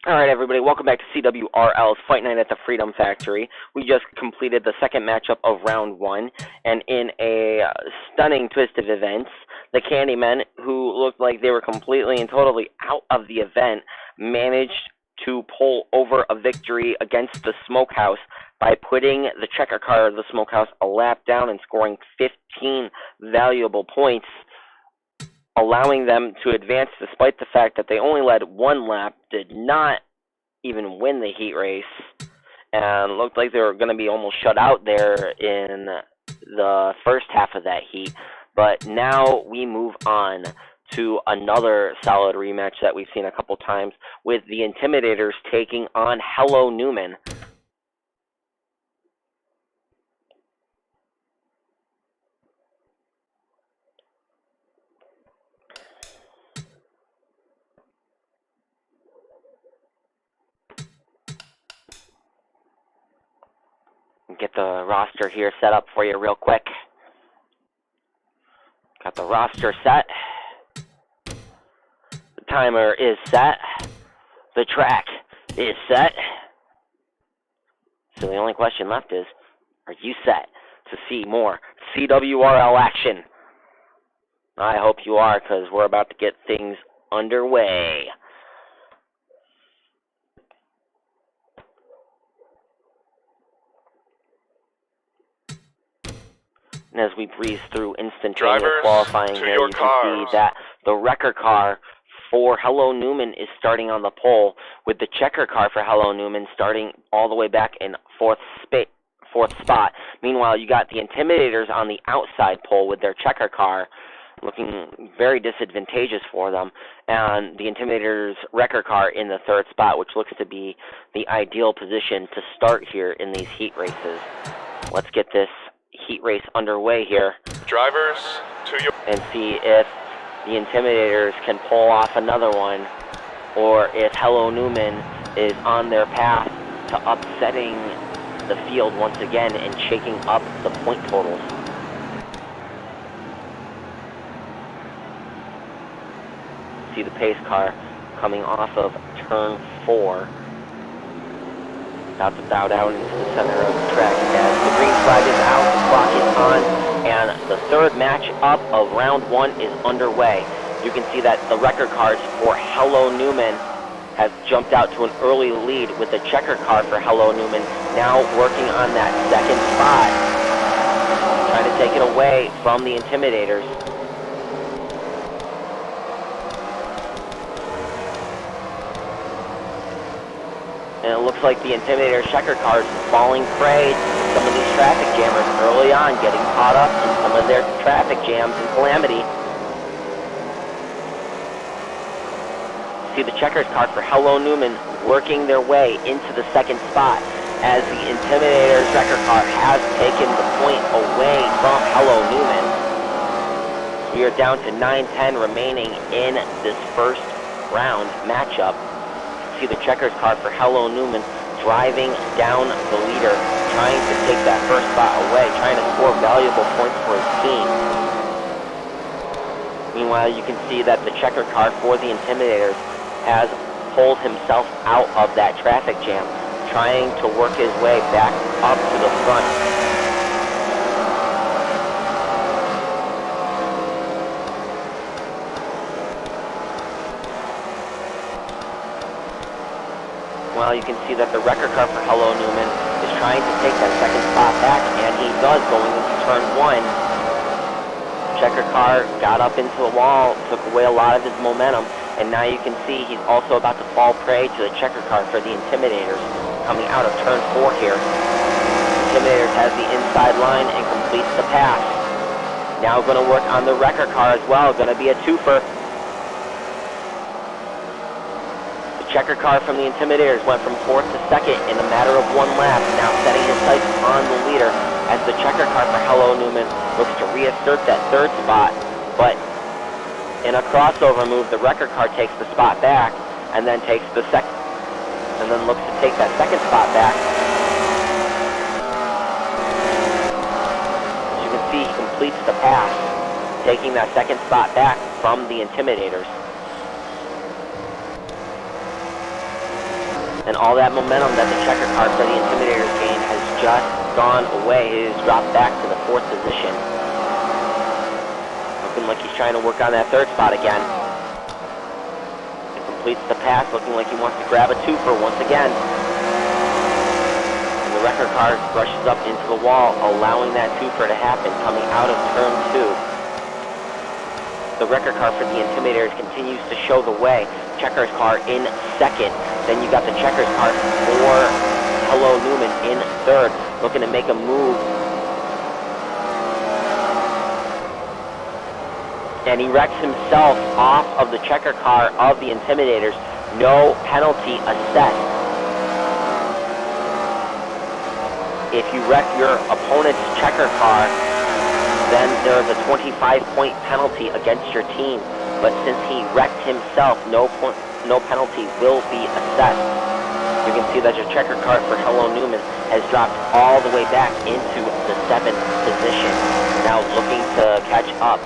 Alright everybody, welcome back to CWRL's Fight Night at the Freedom Factory. We just completed the second matchup of round 1, and in a stunning twist of events, the Candymen, who looked like they were completely and totally out of the event, managed to pull over a victory against the Smokehouse by putting the checker car of the Smokehouse a lap down and scoring 15 valuable points, allowing them to advance despite the fact that they only led one lap, did not even win the heat race, and looked like they were going to be almost shut out there in the first half of that heat. But now we move on to another solid rematch that we've seen a couple times with the Intimidators taking on Hello Newman. Get the roster here set up for you real quick. Got the roster set. The timer is set. The track is set. So the only question left is, are you set to see more CWRL action? I hope you are, because we're about to get things underway. And as we breeze through instantaneous qualifying here, you can see that the wrecker car for Hello Newman is starting on the pole, with the checker car for Hello Newman starting all the way back in fourth spot. Meanwhile, you got the Intimidators on the outside pole with their checker car, looking very disadvantageous for them, and the Intimidators wrecker car in the third spot, which looks to be the ideal position to start here in these heat races. Let's get this heat race underway here. Drivers, to your... And see if the Intimidators can pull off another one, or if Hello Newman is on their path to upsetting the field once again and shaking up the point totals. See the pace car coming off of turn 4. About to bow down into the center of the track as the green flag is out, the clock is on, and the third match up of round 1 is underway. You can see that the wrecker cars for Hello Newman has jumped out to an early lead, with the checker car for Hello Newman now working on that second spot, trying to take it away from the Intimidators. And it looks like the Intimidator checker car is falling prey to some of these traffic jammers early on, getting caught up in some of their traffic jams and calamity. See the checkers car for Hello Newman working their way into the second spot, as the Intimidator checker car has taken the point away from Hello Newman. We are down to 9-10 remaining in this first round matchup. See the checkers car for Hello Newman driving down the leader, trying to take that first spot away, trying to score valuable points for his team. Meanwhile, you can see that the checker car for the Intimidators has pulled himself out of that traffic jam, trying to work his way back up to the front. Well, you can see that the wrecker car for Hello Newman is trying to take that second spot back, and he does going into turn 1. The checker car got up into the wall, took away a lot of his momentum, and now you can see he's also about to fall prey to the checker car for the Intimidators coming out of turn 4 here. Intimidators has the inside line and completes the pass. Now going to work on the wrecker car as well, going to be a twofer. Checker car from the Intimidators went from 4th to 2nd in a matter of 1 lap, now setting his sights on the leader as the checker car for Hello Newman looks to reassert that third spot, but in a crossover move, the wrecker car takes the spot back, and then takes the second, and then looks to take that second spot back. As you can see, he completes the pass, taking that second spot back from the Intimidators. And all that momentum that the checker car for the Intimidators gained has just gone away. He has dropped back to the 4th position. Looking like he's trying to work on that 3rd spot again. He completes the pass, looking like he wants to grab a twofer once again. And the record car brushes up into the wall, allowing that twofer to happen, coming out of turn 2. The record car for the Intimidators continues to show the way. Checkers car in 2nd. Then you got the checkers car for Hello Newman in 3rd, looking to make a move. And he wrecks himself off of the checker car of the Intimidators. No penalty assessed. If you wreck your opponent's checker car, then there is a 25-point penalty against your team. But since he wrecked himself, no penalty will be assessed. You can see that your checker car for Hello Newman has dropped all the way back into the 7th position. Now looking to catch up.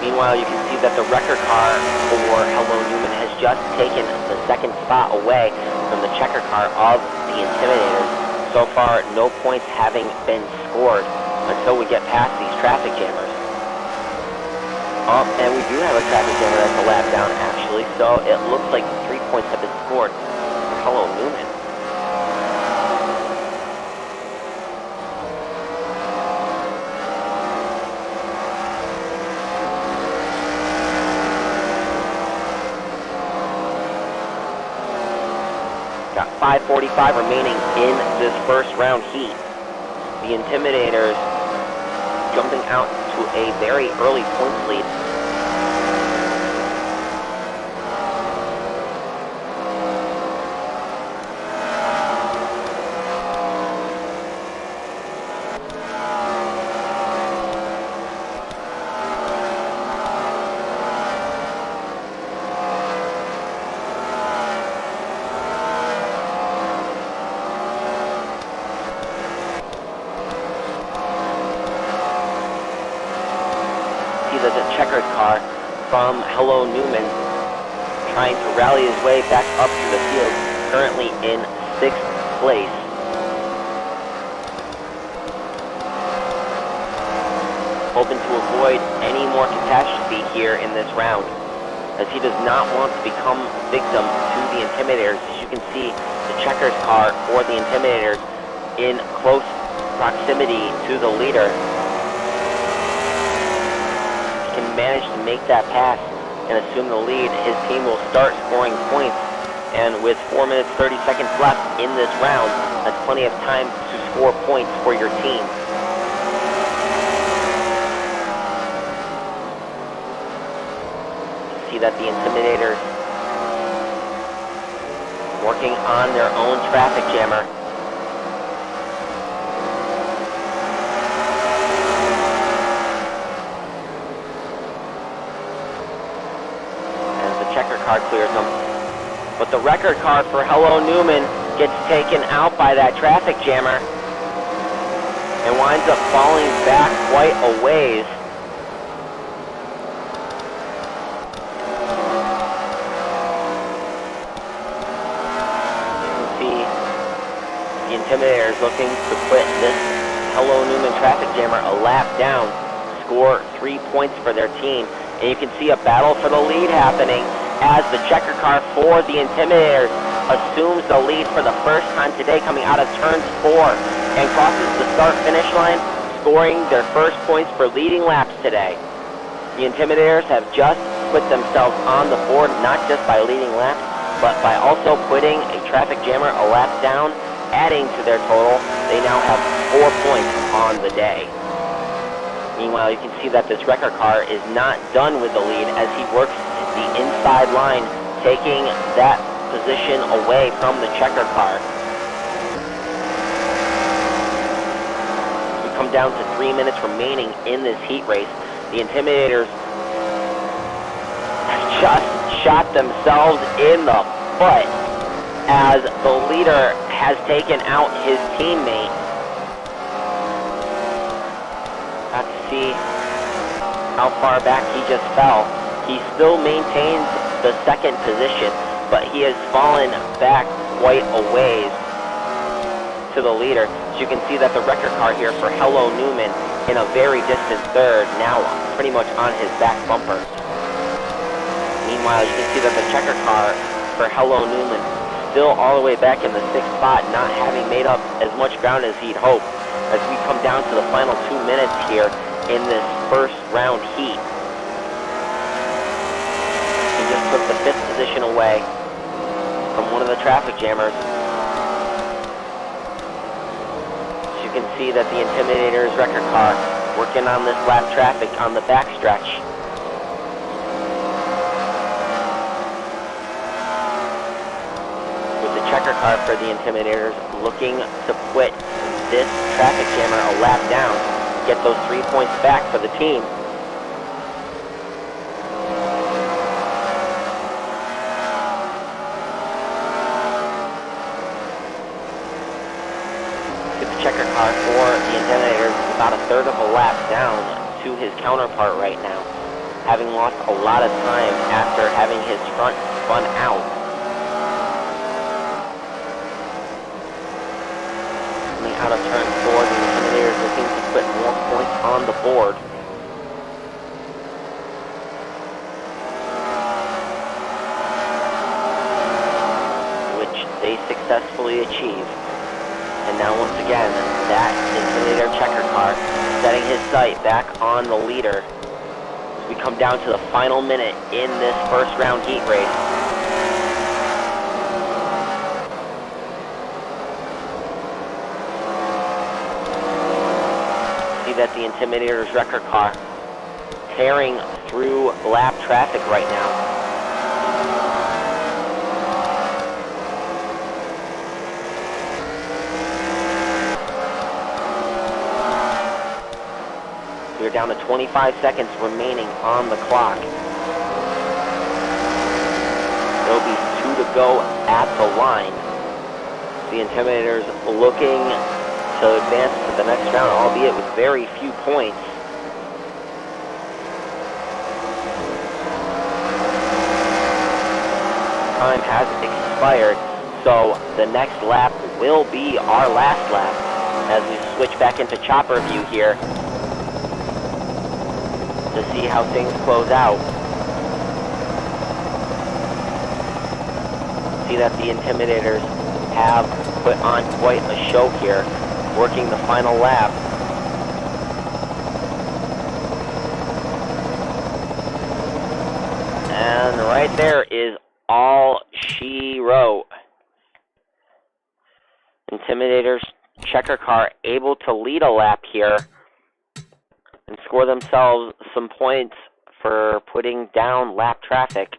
Meanwhile, you can see that the record car for Hello Newman has just taken the 2nd spot away from the checker car of the Intimidators. So far, no points having been scored until we get past these traffic jammers. And we do have a traffic jammer that's a lap down, actually, so it looks like 3 points have been scored for Hello Newman. Got 5:45 remaining in this first round heat. The Intimidators jumping out to a very early points lead. There's a checkered car from Hello Newman trying to rally his way back up to the field, currently in 6th place. Hoping to avoid any more catastrophe here in this round, as he does not want to become victim to the Intimidators. As you can see, the checkers car for the Intimidators in close proximity to the leader. Can manage to make that pass and assume the lead, his team will start scoring points. And with 4 minutes 30 seconds left in this round, that's plenty of time to score points for your team. See that the Intimidators working on their own traffic jammer. Car clears them. But the record car for Hello Newman gets taken out by that traffic jammer and winds up falling back quite a ways. You can see the Intimidators looking to put this Hello Newman traffic jammer a lap down, score 3 points for their team. And you can see a battle for the lead happening as the checker car for the Intimidators assumes the lead for the first time today, coming out of turn 4 and crosses the start-finish line, scoring their first points for leading laps today. The Intimidators have just put themselves on the board, not just by leading laps, but by also putting a traffic jammer a lap down, adding to their total. They now have 4 points on the day. Meanwhile, you can see that this wrecker car is not done with the lead as he works the inside line, taking that position away from the checker car. We come down to 3 minutes remaining in this heat race. The Intimidators have just shot themselves in the foot as the leader has taken out his teammate. Got to see how far back he just fell. He He still maintains the second position, but he has fallen back quite a ways to the leader. So you can see that the record car here for Hello Newman in a very distant third, now pretty much on his back bumper. Meanwhile, you can see that the checker car for Hello Newman still all the way back in the 6th spot, not having made up as much ground as he'd hoped, as we come down to the final 2 minutes here in this first round heat. He just took the 5th position away from one of the traffic jammers. As you can see that the Intimidators record car working on this lap traffic on the backstretch. With the checker car for the Intimidators looking to put this traffic jammer a lap down, get those 3 points back for the team. The checker car for the Intimidators is about a third of a lap down to his counterpart right now, having lost a lot of time after having his front spun out. Coming out of turn 4, the Intimidators looking to put more points on the board. Which they successfully achieve. And now once again, that Intimidator checker car setting his sight back on the leader as we come down to the final minute in this first round heat race. See that the Intimidator's record car tearing through lap traffic right now. We're down to 25 seconds remaining on the clock. There'll be 2 to go at the line. The Intimidators looking to advance to the next round, albeit with very few points. Time has expired, so the next lap will be our last lap as we switch back into chopper view here to see how things close out. See that the Intimidators have put on quite a show here, working the final lap. And right there is all she wrote. Intimidators checker car able to lead a lap here and score themselves some points for putting down lap traffic.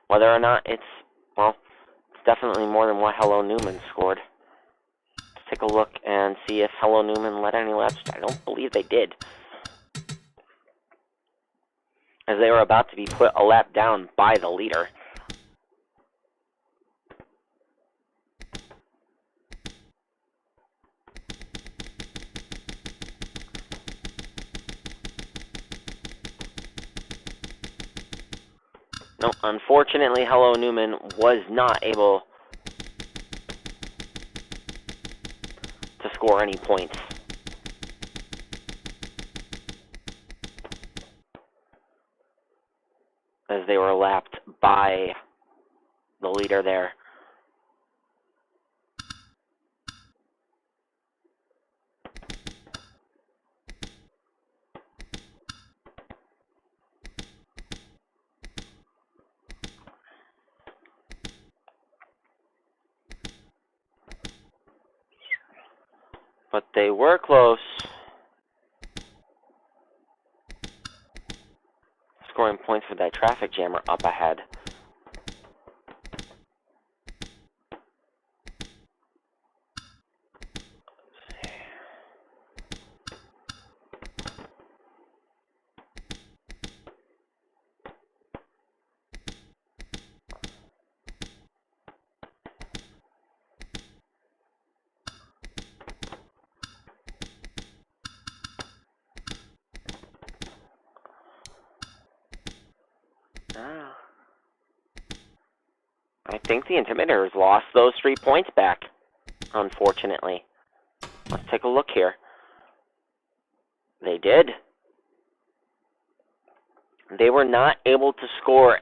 Whether or not it's, well, it's definitely more than what Hello Newman scored. Let's take a look and see if Hello Newman led any laps. I don't believe they did, as they were about to be put a lap down by the leader. No, unfortunately, Hello Newman was not able to score any points. As they were lapped by the leader there. But they were close. Scoring points for that traffic jammer up ahead. I think the Intimidators lost those 3 points back, unfortunately. Let's take a look here. They did. They were not able to score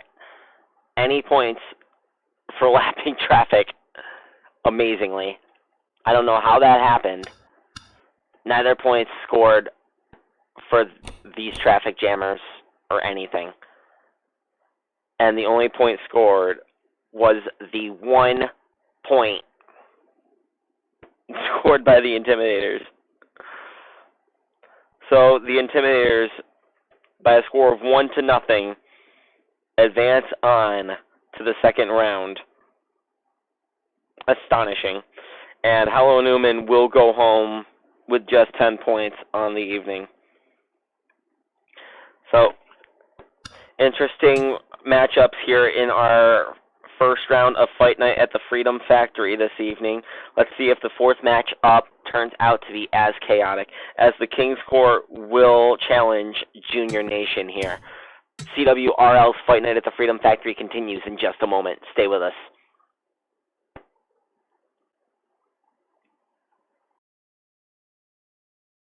any points for lapping traffic, amazingly. I don't know how that happened. Neither points scored for these traffic jammers or anything. And the only point scored was the 1 point scored by the Intimidators. So the Intimidators, by a score of 1-0, advance on to the second round. Astonishing. And Hello Newman will go home with just 10 points on the evening. So, interesting matchups here in our first round of Fight Night at the Freedom Factory this evening. Let's see if the fourth match up turns out to be as chaotic, as the King's Court will challenge Junior Nation here. CWRL's Fight Night at the Freedom Factory continues in just a moment. Stay with us.